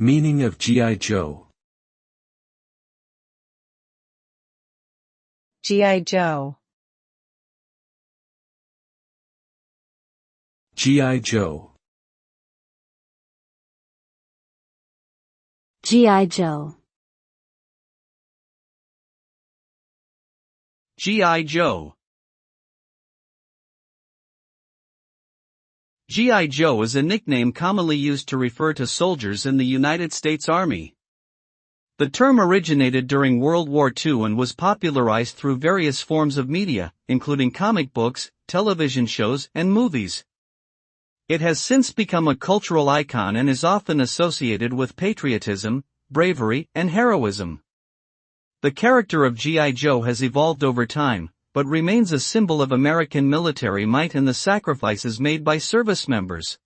Meaning of G.I. Joe. G.I. Joe. G.I. Joe. G.I. Joe. G.I. Joe. G.I. Joe is a nickname commonly used to refer to soldiers in the United States Army. The term originated during World War II and was popularized through various forms of media, including comic books, television shows, and movies. It has since become a cultural icon and is often associated with patriotism, bravery, and heroism. The character of G.I. Joe has evolved over time, but remains a symbol of American military might and the sacrifices made by service members.